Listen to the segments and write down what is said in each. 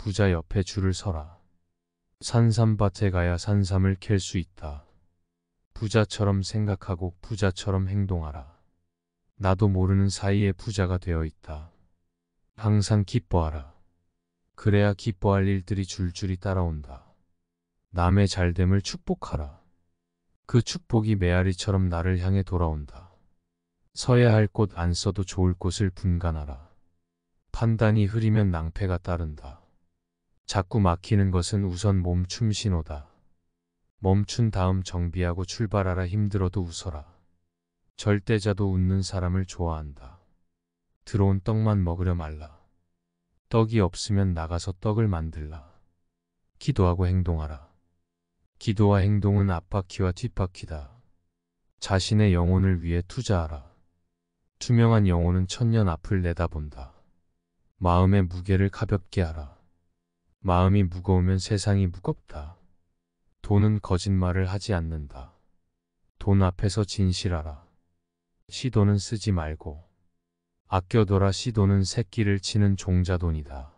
부자 옆에 줄을 서라. 산삼밭에 가야 산삼을 캘 수 있다. 부자처럼 생각하고 부자처럼 행동하라. 나도 모르는 사이에 부자가 되어 있다. 항상 기뻐하라. 그래야 기뻐할 일들이 줄줄이 따라온다. 남의 잘됨을 축복하라. 그 축복이 메아리처럼 나를 향해 돌아온다. 서야 할 곳 안 써도 좋을 곳을 분간하라. 판단이 흐리면 낭패가 따른다. 자꾸 막히는 것은 우선 멈춤 신호다. 멈춘 다음 정비하고 출발하라. 힘들어도 웃어라. 절대자도 웃는 사람을 좋아한다. 들어온 떡만 먹으려 말라. 떡이 없으면 나가서 떡을 만들라. 기도하고 행동하라. 기도와 행동은 앞바퀴와 뒷바퀴다. 자신의 영혼을 위해 투자하라. 투명한 영혼은 천년 앞을 내다본다. 마음의 무게를 가볍게 하라. 마음이 무거우면 세상이 무겁다. 돈은 거짓말을 하지 않는다. 돈 앞에서 진실하라. 시돈은 쓰지 말고 아껴둬라. 시돈은 새끼를 치는 종자돈이다.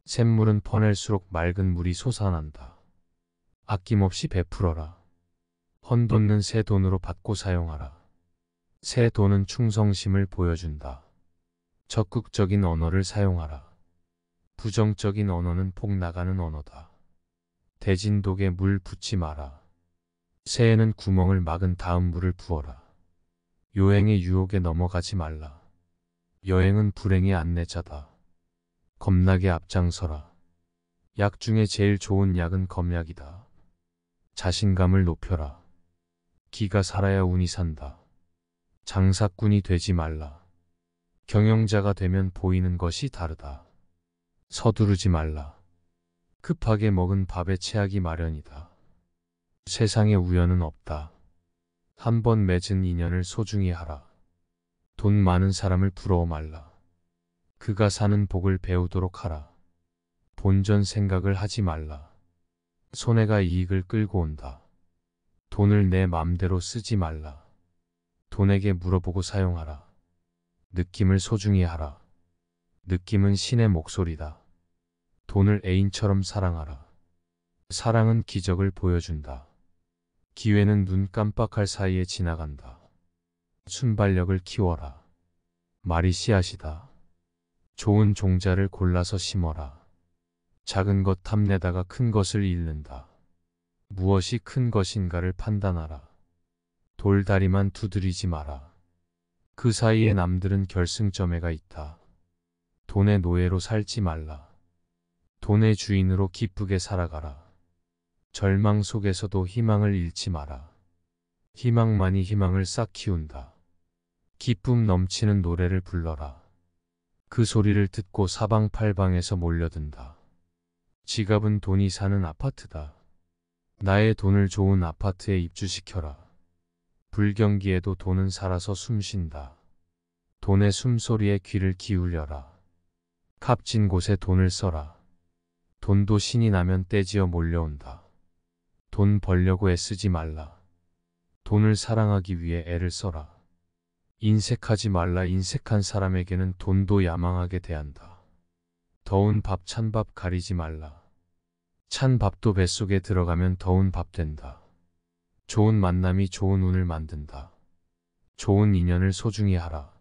샘물은 퍼낼수록 맑은 물이 솟아난다. 아낌없이 베풀어라. 헌돈은 새 돈으로 받고 사용하라. 새 돈은 충성심을 보여준다. 적극적인 언어를 사용하라. 부정적인 언어는 폭 나가는 언어다. 대진독에 물 붓지 마라. 새에는 구멍을 막은 다음 물을 부어라. 요행의 유혹에 넘어가지 말라. 여행은 불행의 안내자다. 겁나게 앞장서라. 약 중에 제일 좋은 약은 검약이다. 자신감을 높여라. 기가 살아야 운이 산다. 장사꾼이 되지 말라. 경영자가 되면 보이는 것이 다르다. 서두르지 말라. 급하게 먹은 밥에 체하기 마련이다. 세상에 우연은 없다. 한 번 맺은 인연을 소중히 하라. 돈 많은 사람을 부러워 말라. 그가 사는 복을 배우도록 하라. 본전 생각을 하지 말라. 손해가 이익을 끌고 온다. 돈을 내 맘대로 쓰지 말라. 돈에게 물어보고 사용하라. 느낌을 소중히 하라. 느낌은 신의 목소리다. 돈을 애인처럼 사랑하라. 사랑은 기적을 보여준다. 기회는 눈 깜빡할 사이에 지나간다. 순발력을 키워라. 말이 씨앗이다. 좋은 종자를 골라서 심어라. 작은 것 탐내다가 큰 것을 잃는다. 무엇이 큰 것인가를 판단하라. 돌다리만 두드리지 마라. 그 사이에 남들은 결승점에가 있다. 돈의 노예로 살지 말라. 돈의 주인으로 기쁘게 살아가라. 절망 속에서도 희망을 잃지 마라. 희망만이 희망을 싹 키운다. 기쁨 넘치는 노래를 불러라. 그 소리를 듣고 사방팔방에서 몰려든다. 지갑은 돈이 사는 아파트다. 나의 돈을 좋은 아파트에 입주시켜라. 불경기에도 돈은 살아서 숨쉰다. 돈의 숨소리에 귀를 기울여라. 값진 곳에 돈을 써라. 돈도 신이 나면 떼지어 몰려온다. 돈 벌려고 애쓰지 말라. 돈을 사랑하기 위해 애를 써라. 인색하지 말라. 인색한 사람에게는 돈도 야망하게 대한다. 더운 밥, 찬 밥 가리지 말라. 찬 밥도 뱃속에 들어가면 더운 밥 된다. 좋은 만남이 좋은 운을 만든다. 좋은 인연을 소중히 하라.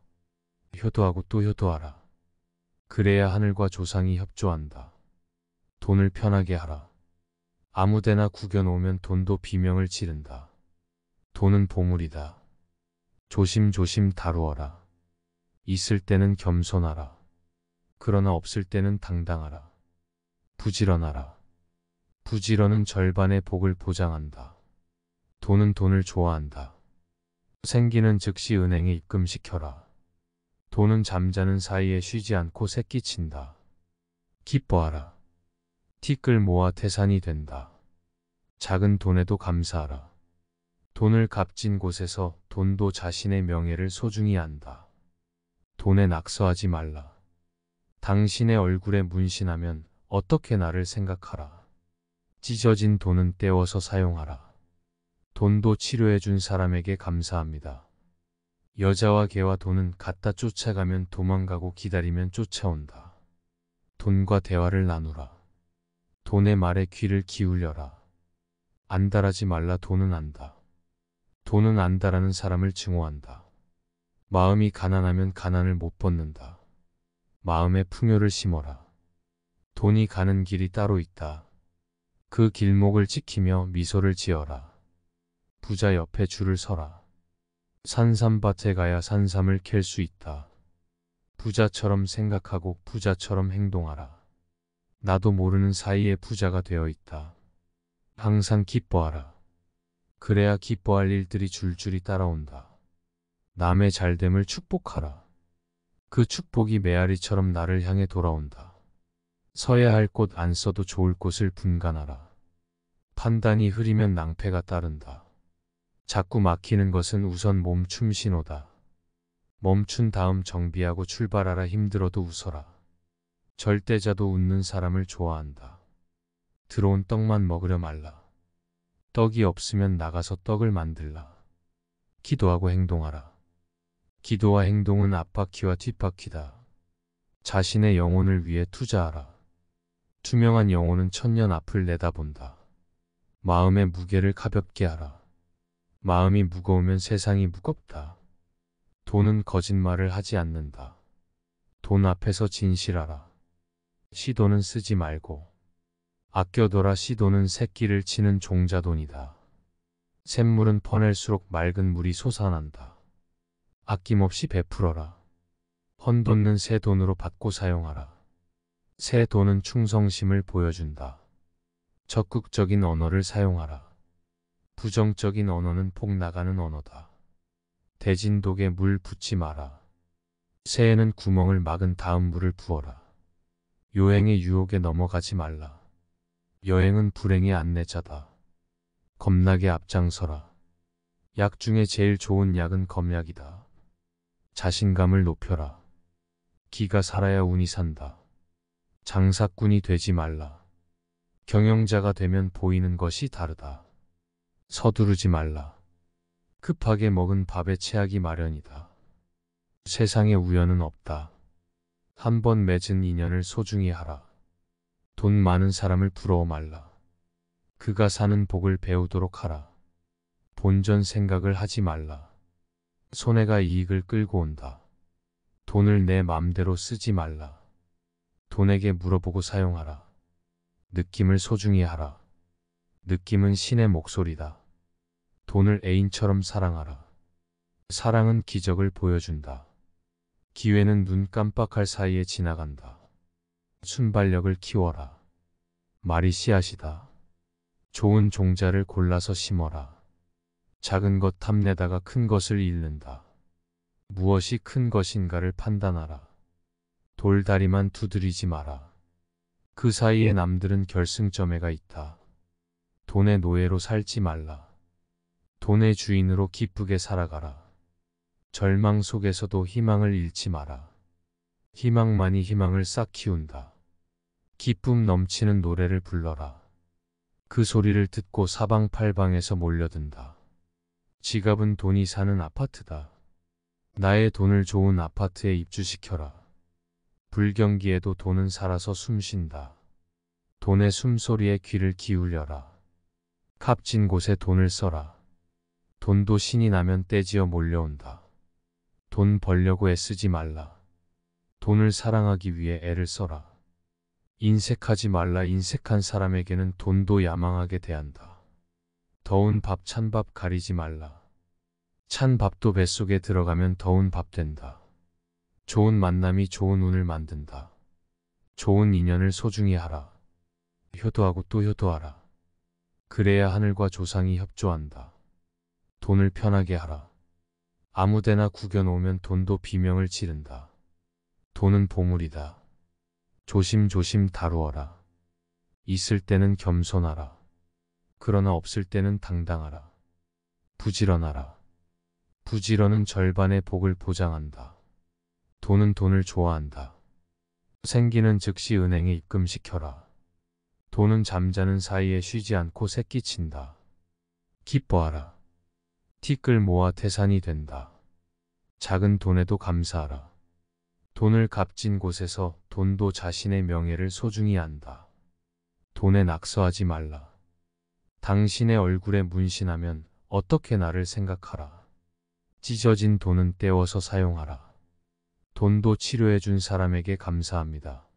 효도하고 또 효도하라. 그래야 하늘과 조상이 협조한다. 돈을 편하게 하라. 아무데나 구겨놓으면 돈도 비명을 지른다. 돈은 보물이다. 조심조심 다루어라. 있을 때는 겸손하라. 그러나 없을 때는 당당하라. 부지런하라. 부지런은 절반의 복을 보장한다. 돈은 돈을 좋아한다. 생기는 즉시 은행에 입금시켜라. 돈은 잠자는 사이에 쉬지 않고 새끼친다. 기뻐하라. 티끌 모아 태산이 된다. 작은 돈에도 감사하라. 돈을 값진 곳에서 돈도 자신의 명예를 소중히 한다. 돈에 낙서하지 말라. 당신의 얼굴에 문신하면 어떻게 나를 생각하라. 찢어진 돈은 떼어서 사용하라. 돈도 치료해준 사람에게 감사합니다. 여자와 개와 돈은 갖다 쫓아가면 도망가고 기다리면 쫓아온다. 돈과 대화를 나누라. 돈의 말에 귀를 기울여라. 안달하지 말라. 돈은 안다. 돈은 안다라는 사람을 증오한다. 마음이 가난하면 가난을 못 벗는다. 마음에 풍요를 심어라. 돈이 가는 길이 따로 있다. 그 길목을 지키며 미소를 지어라. 부자 옆에 줄을 서라. 산삼밭에 가야 산삼을 캘 수 있다. 부자처럼 생각하고 부자처럼 행동하라. 나도 모르는 사이에 부자가 되어 있다. 항상 기뻐하라. 그래야 기뻐할 일들이 줄줄이 따라온다. 남의 잘됨을 축복하라. 그 축복이 메아리처럼 나를 향해 돌아온다. 서야 할 곳 안 써도 좋을 곳을 분간하라. 판단이 흐리면 낭패가 따른다. 자꾸 막히는 것은 우선 멈춤 신호다. 멈춘 다음 정비하고 출발하라. 힘들어도 웃어라. 절대자도 웃는 사람을 좋아한다. 들어온 떡만 먹으려 말라. 떡이 없으면 나가서 떡을 만들라. 기도하고 행동하라. 기도와 행동은 앞바퀴와 뒷바퀴다. 자신의 영혼을 위해 투자하라. 투명한 영혼은 천년 앞을 내다본다. 마음의 무게를 가볍게 하라. 마음이 무거우면 세상이 무겁다. 돈은 거짓말을 하지 않는다. 돈 앞에서 진실하라. 시돈은 쓰지 말고 아껴둬라. 시돈은 새끼를 치는 종자돈이다. 샘물은 퍼낼수록 맑은 물이 솟아난다. 아낌없이 베풀어라. 헌돈은 새 돈으로 받고 사용하라. 새 돈은 충성심을 보여준다. 적극적인 언어를 사용하라. 부정적인 언어는 폭 나가는 언어다. 대진독에 물 붓지 마라. 새에는 구멍을 막은 다음 물을 부어라. 요행의 유혹에 넘어가지 말라. 여행은 불행의 안내자다. 겁나게 앞장서라. 약 중에 제일 좋은 약은 검약이다. 자신감을 높여라. 기가 살아야 운이 산다. 장사꾼이 되지 말라. 경영자가 되면 보이는 것이 다르다. 서두르지 말라. 급하게 먹은 밥에 체하기 마련이다. 세상에 우연은 없다. 한 번 맺은 인연을 소중히 하라. 돈 많은 사람을 부러워 말라. 그가 사는 복을 배우도록 하라. 본전 생각을 하지 말라. 손해가 이익을 끌고 온다. 돈을 내 맘대로 쓰지 말라. 돈에게 물어보고 사용하라. 느낌을 소중히 하라. 느낌은 신의 목소리다. 돈을 애인처럼 사랑하라. 사랑은 기적을 보여준다. 기회는 눈 깜빡할 사이에 지나간다. 순발력을 키워라. 말이 씨앗이다. 좋은 종자를 골라서 심어라. 작은 것 탐내다가 큰 것을 잃는다. 무엇이 큰 것인가를 판단하라. 돌다리만 두드리지 마라. 그 사이에 남들은 결승점에가 있다. 돈의 노예로 살지 말라. 돈의 주인으로 기쁘게 살아가라. 절망 속에서도 희망을 잃지 마라. 희망만이 희망을 싹 키운다. 기쁨 넘치는 노래를 불러라. 그 소리를 듣고 사방팔방에서 몰려든다. 지갑은 돈이 사는 아파트다. 나의 돈을 좋은 아파트에 입주시켜라. 불경기에도 돈은 살아서 숨쉰다. 돈의 숨소리에 귀를 기울여라. 값진 곳에 돈을 써라. 돈도 신이 나면 떼지어 몰려온다. 돈 벌려고 애쓰지 말라. 돈을 사랑하기 위해 애를 써라. 인색하지 말라. 인색한 사람에게는 돈도 야망하게 대한다. 더운 밥, 찬 밥 가리지 말라. 찬 밥도 뱃속에 들어가면 더운 밥 된다. 좋은 만남이 좋은 운을 만든다. 좋은 인연을 소중히 하라. 효도하고 또 효도하라. 그래야 하늘과 조상이 협조한다. 돈을 편하게 하라. 아무데나 구겨 놓으면 돈도 비명을 지른다. 돈은 보물이다. 조심조심 다루어라. 있을 때는 겸손하라. 그러나 없을 때는 당당하라. 부지런하라. 부지런은 절반의 복을 보장한다. 돈은 돈을 좋아한다. 생기는 즉시 은행에 입금시켜라. 돈은 잠자는 사이에 쉬지 않고 새끼친다. 기뻐하라. 티끌 모아 태산이 된다. 작은 돈에도 감사하라. 돈을 값진 곳에서 돈도 자신의 명예를 소중히 한다. 돈에 낙서하지 말라. 당신의 얼굴에 문신하면 어떻게 나를 생각하라. 찢어진 돈은 떼어서 사용하라. 돈도 치료해준 사람에게 감사합니다.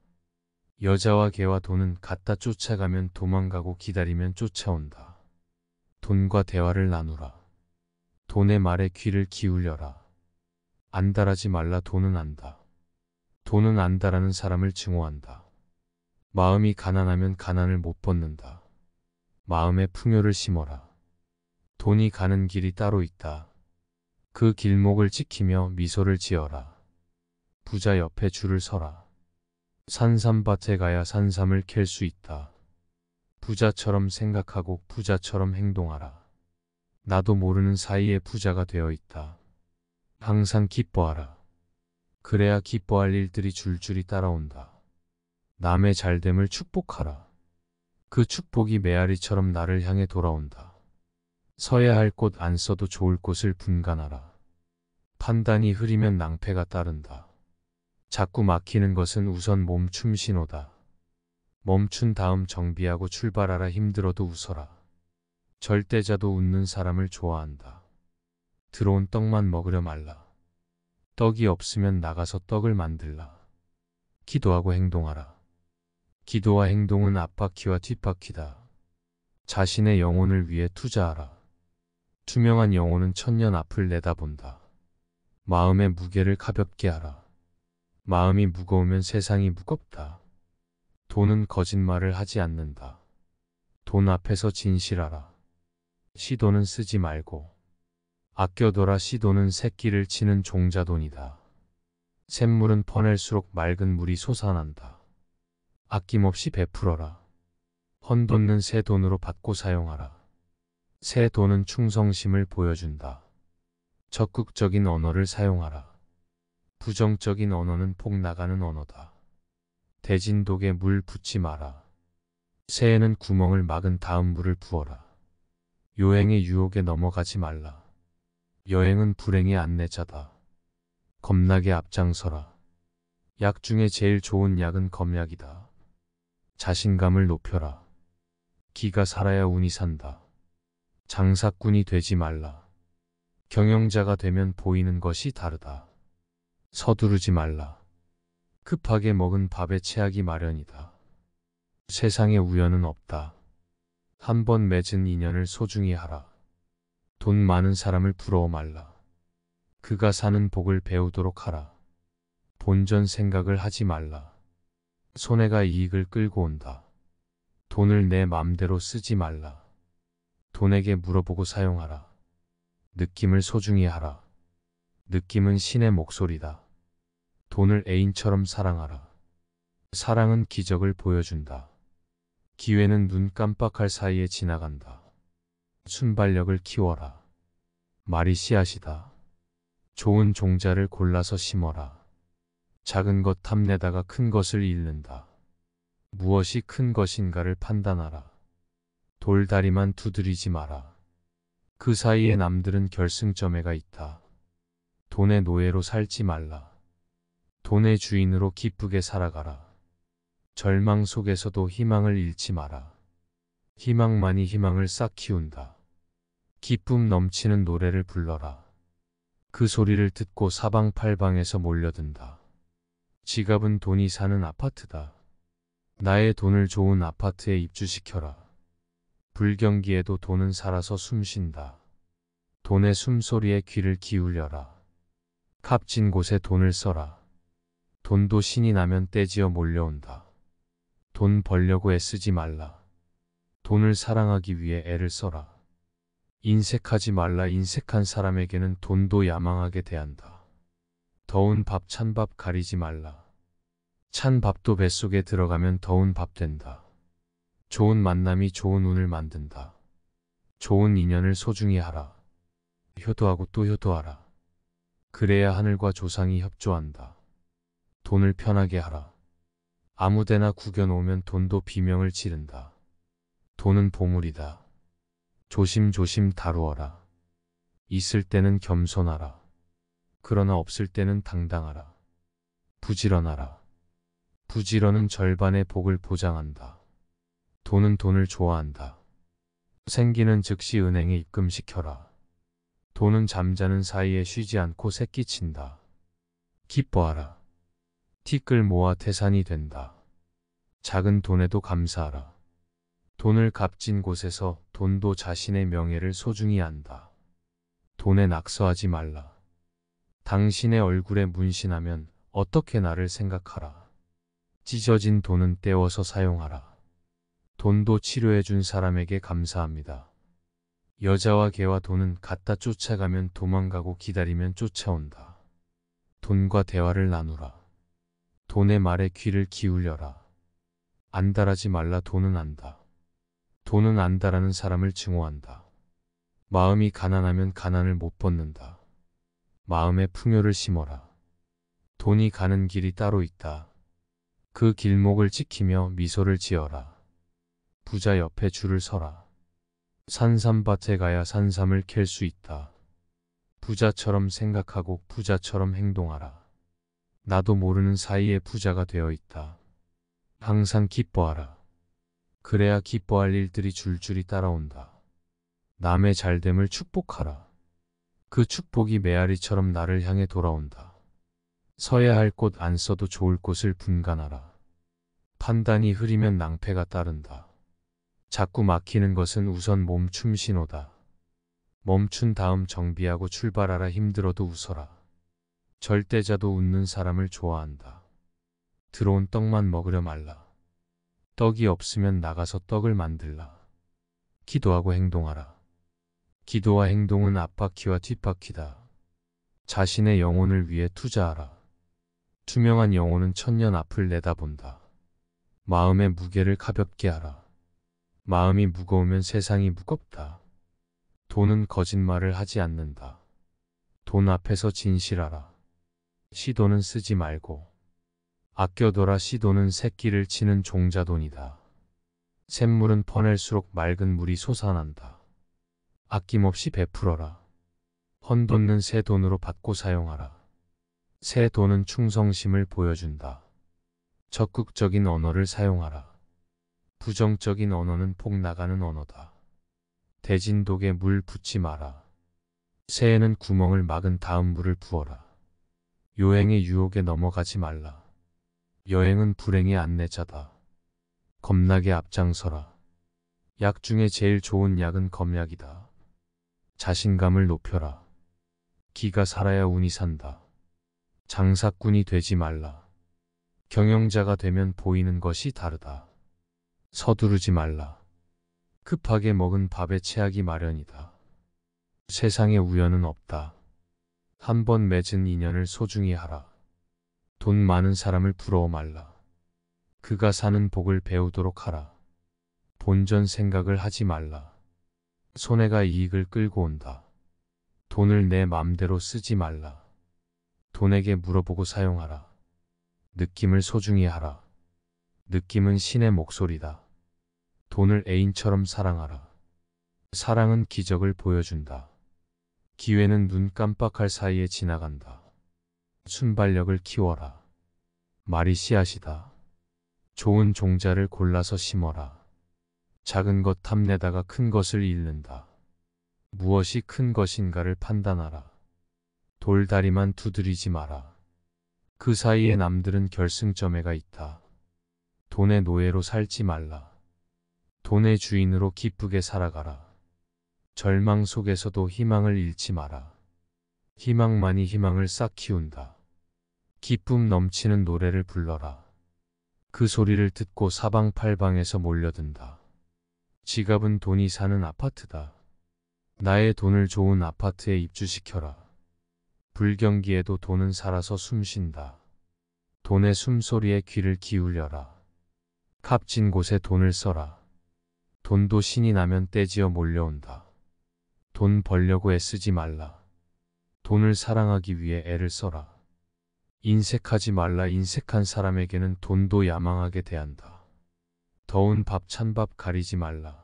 여자와 개와 돈은 갖다 쫓아가면 도망가고 기다리면 쫓아온다. 돈과 대화를 나누라. 돈의 말에 귀를 기울여라. 안달하지 말라. 돈은 안다. 돈은 안다라는 사람을 증오한다. 마음이 가난하면 가난을 못 벗는다. 마음에 풍요를 심어라. 돈이 가는 길이 따로 있다. 그 길목을 지키며 미소를 지어라. 부자 옆에 줄을 서라. 산삼밭에 가야 산삼을 캘 수 있다. 부자처럼 생각하고 부자처럼 행동하라. 나도 모르는 사이에 부자가 되어 있다. 항상 기뻐하라. 그래야 기뻐할 일들이 줄줄이 따라온다. 남의 잘됨을 축복하라. 그 축복이 메아리처럼 나를 향해 돌아온다. 서야 할 곳 안 써도 좋을 곳을 분간하라. 판단이 흐리면 낭패가 따른다. 자꾸 막히는 것은 우선 멈춤 신호다. 멈춘 다음 정비하고 출발하라. 힘들어도 웃어라. 절대자도 웃는 사람을 좋아한다. 들어온 떡만 먹으려 말라. 떡이 없으면 나가서 떡을 만들라. 기도하고 행동하라. 기도와 행동은 앞바퀴와 뒷바퀴다. 자신의 영혼을 위해 투자하라. 투명한 영혼은 천년 앞을 내다본다. 마음의 무게를 가볍게 하라. 마음이 무거우면 세상이 무겁다. 돈은 거짓말을 하지 않는다. 돈 앞에서 진실하라. 시돈은 쓰지 말고 아껴둬라. 시돈은 새끼를 치는 종자돈이다. 샘물은 퍼낼수록 맑은 물이 솟아난다. 아낌없이 베풀어라. 헌돈은 새 돈으로 받고 사용하라. 새 돈은 충성심을 보여준다. 적극적인 언어를 사용하라. 부정적인 언어는 폭 나가는 언어다. 대진독에 물 붓지 마라. 새에는 구멍을 막은 다음 물을 부어라. 요행의 유혹에 넘어가지 말라. 여행은 불행의 안내자다. 겁나게 앞장서라. 약 중에 제일 좋은 약은 검약이다. 자신감을 높여라. 기가 살아야 운이 산다. 장사꾼이 되지 말라. 경영자가 되면 보이는 것이 다르다. 서두르지 말라. 급하게 먹은 밥에 체하기 마련이다. 세상에 우연은 없다. 한 번 맺은 인연을 소중히 하라. 돈 많은 사람을 부러워 말라. 그가 사는 복을 배우도록 하라. 본전 생각을 하지 말라. 손해가 이익을 끌고 온다. 돈을 내 맘대로 쓰지 말라. 돈에게 물어보고 사용하라. 느낌을 소중히 하라. 느낌은 신의 목소리다. 돈을 애인처럼 사랑하라. 사랑은 기적을 보여준다. 기회는 눈 깜빡할 사이에 지나간다. 순발력을 키워라. 말이 씨앗이다. 좋은 종자를 골라서 심어라. 작은 것 탐내다가 큰 것을 잃는다. 무엇이 큰 것인가를 판단하라. 돌다리만 두드리지 마라. 그 사이에 남들은 결승점에가 있다. 돈의 노예로 살지 말라. 돈의 주인으로 기쁘게 살아가라. 절망 속에서도 희망을 잃지 마라. 희망만이 희망을 싹 키운다. 기쁨 넘치는 노래를 불러라. 그 소리를 듣고 사방팔방에서 몰려든다. 지갑은 돈이 사는 아파트다. 나의 돈을 좋은 아파트에 입주시켜라. 불경기에도 돈은 살아서 숨쉰다. 돈의 숨소리에 귀를 기울여라. 값진 곳에 돈을 써라. 돈도 신이 나면 떼지어 몰려온다. 돈 벌려고 애쓰지 말라. 돈을 사랑하기 위해 애를 써라. 인색하지 말라. 인색한 사람에게는 돈도 야망하게 대한다. 더운 밥, 찬 밥 가리지 말라. 찬 밥도 뱃속에 들어가면 더운 밥 된다. 좋은 만남이 좋은 운을 만든다. 좋은 인연을 소중히 하라. 효도하고 또 효도하라. 그래야 하늘과 조상이 협조한다. 돈을 편하게 하라. 아무데나 구겨놓으면 돈도 비명을 지른다. 돈은 보물이다. 조심조심 다루어라. 있을 때는 겸손하라. 그러나 없을 때는 당당하라. 부지런하라. 부지런은 절반의 복을 보장한다. 돈은 돈을 좋아한다. 생기는 즉시 은행에 입금시켜라. 돈은 잠자는 사이에 쉬지 않고 새끼친다. 기뻐하라. 티끌 모아 태산이 된다. 작은 돈에도 감사하라. 돈을 값진 곳에서 돈도 자신의 명예를 소중히 안다. 돈에 낙서하지 말라. 당신의 얼굴에 문신하면 어떻게 나를 생각하라. 찢어진 돈은 떼어서 사용하라. 돈도 치료해준 사람에게 감사합니다. 여자와 개와 돈은 갖다 쫓아가면 도망가고 기다리면 쫓아온다. 돈과 대화를 나누라. 돈의 말에 귀를 기울여라. 안달하지 말라. 돈은 안다. 돈은 안다라는 사람을 증오한다. 마음이 가난하면 가난을 못 벗는다. 마음에 풍요를 심어라. 돈이 가는 길이 따로 있다. 그 길목을 지키며 미소를 지어라. 부자 옆에 줄을 서라. 산삼밭에 가야 산삼을 캘 수 있다. 부자처럼 생각하고 부자처럼 행동하라. 나도 모르는 사이에 부자가 되어 있다. 항상 기뻐하라. 그래야 기뻐할 일들이 줄줄이 따라온다. 남의 잘됨을 축복하라. 그 축복이 메아리처럼 나를 향해 돌아온다. 서야 할 곳 안 써도 좋을 곳을 분간하라. 판단이 흐리면 낭패가 따른다. 자꾸 막히는 것은 우선 멈춤 신호다. 멈춘 다음 정비하고 출발하라. 힘들어도 웃어라. 절대자도 웃는 사람을 좋아한다. 들어온 떡만 먹으려 말라. 떡이 없으면 나가서 떡을 만들라. 기도하고 행동하라. 기도와 행동은 앞바퀴와 뒷바퀴다. 자신의 영혼을 위해 투자하라. 투명한 영혼은 천년 앞을 내다본다. 마음의 무게를 가볍게 하라. 마음이 무거우면 세상이 무겁다. 돈은 거짓말을 하지 않는다. 돈 앞에서 진실하라. 시돈은 쓰지 말고 아껴둬라. 시돈은 새끼를 치는 종자돈이다. 샘물은 퍼낼수록 맑은 물이 솟아난다. 아낌없이 베풀어라. 헌돈은 새 돈으로 받고 사용하라. 새 돈은 충성심을 보여준다. 적극적인 언어를 사용하라. 부정적인 언어는 폭 나가는 언어다. 대진독에 물 붓지 마라. 새에는 구멍을 막은 다음 물을 부어라. 요행의 유혹에 넘어가지 말라. 여행은 불행의 안내자다. 겁나게 앞장서라. 약 중에 제일 좋은 약은 검약이다. 자신감을 높여라. 기가 살아야 운이 산다. 장사꾼이 되지 말라. 경영자가 되면 보이는 것이 다르다. 서두르지 말라. 급하게 먹은 밥에 체하기 마련이다. 세상에 우연은 없다. 한 번 맺은 인연을 소중히 하라. 돈 많은 사람을 부러워 말라. 그가 사는 복을 배우도록 하라. 본전 생각을 하지 말라. 손해가 이익을 끌고 온다. 돈을 내 맘대로 쓰지 말라. 돈에게 물어보고 사용하라. 느낌을 소중히 하라. 느낌은 신의 목소리다. 돈을 애인처럼 사랑하라. 사랑은 기적을 보여준다. 기회는 눈 깜빡할 사이에 지나간다. 순발력을 키워라. 말이 씨앗이다. 좋은 종자를 골라서 심어라. 작은 것 탐내다가 큰 것을 잃는다. 무엇이 큰 것인가를 판단하라. 돌다리만 두드리지 마라. 그 사이에 남들은 결승점에가 있다. 돈의 노예로 살지 말라. 돈의 주인으로 기쁘게 살아가라. 절망 속에서도 희망을 잃지 마라. 희망만이 희망을 싹 키운다. 기쁨 넘치는 노래를 불러라. 그 소리를 듣고 사방팔방에서 몰려든다. 지갑은 돈이 사는 아파트다. 나의 돈을 좋은 아파트에 입주시켜라. 불경기에도 돈은 살아서 숨쉰다. 돈의 숨소리에 귀를 기울여라. 값진 곳에 돈을 써라. 돈도 신이 나면 떼지어 몰려온다. 돈 벌려고 애쓰지 말라. 돈을 사랑하기 위해 애를 써라. 인색하지 말라. 인색한 사람에게는 돈도 야망하게 대한다. 더운 밥, 찬 밥 가리지 말라.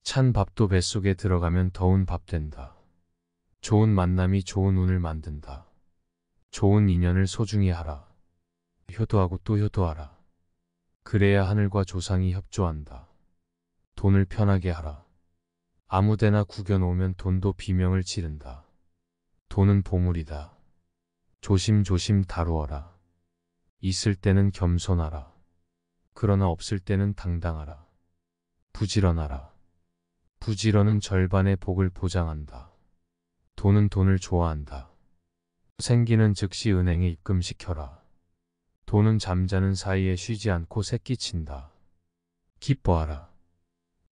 찬 밥도 뱃속에 들어가면 더운 밥 된다. 좋은 만남이 좋은 운을 만든다. 좋은 인연을 소중히 하라. 효도하고 또 효도하라. 그래야 하늘과 조상이 협조한다. 돈을 편하게 하라. 아무데나 구겨놓으면 돈도 비명을 지른다. 돈은 보물이다. 조심조심 다루어라. 있을 때는 겸손하라. 그러나 없을 때는 당당하라. 부지런하라. 부지런은 절반의 복을 보장한다. 돈은 돈을 좋아한다. 생기는 즉시 은행에 입금시켜라. 돈은 잠자는 사이에 쉬지 않고 새끼친다. 기뻐하라.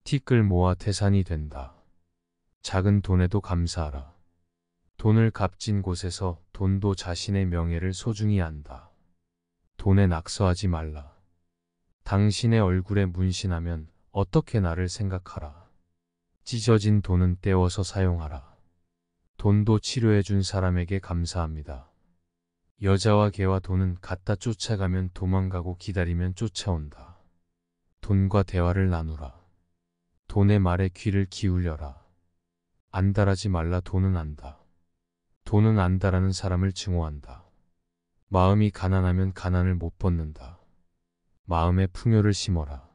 티끌 모아 태산이 된다. 작은 돈에도 감사하라. 돈을 값진 곳에서 돈도 자신의 명예를 소중히 안다. 돈에 낙서하지 말라. 당신의 얼굴에 문신하면 어떻게 나를 생각하라. 찢어진 돈은 떼어서 사용하라. 돈도 치료해준 사람에게 감사합니다. 여자와 개와 돈은 갖다 쫓아가면 도망가고 기다리면 쫓아온다. 돈과 대화를 나누라. 돈의 말에 귀를 기울여라. 안달하지 말라. 돈은 안다. 돈은 안다라는 사람을 증오한다. 마음이 가난하면 가난을 못 벗는다. 마음에 풍요를 심어라.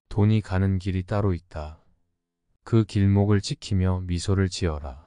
돈이 가는 길이 따로 있다. 그 길목을 지키며 미소를 지어라.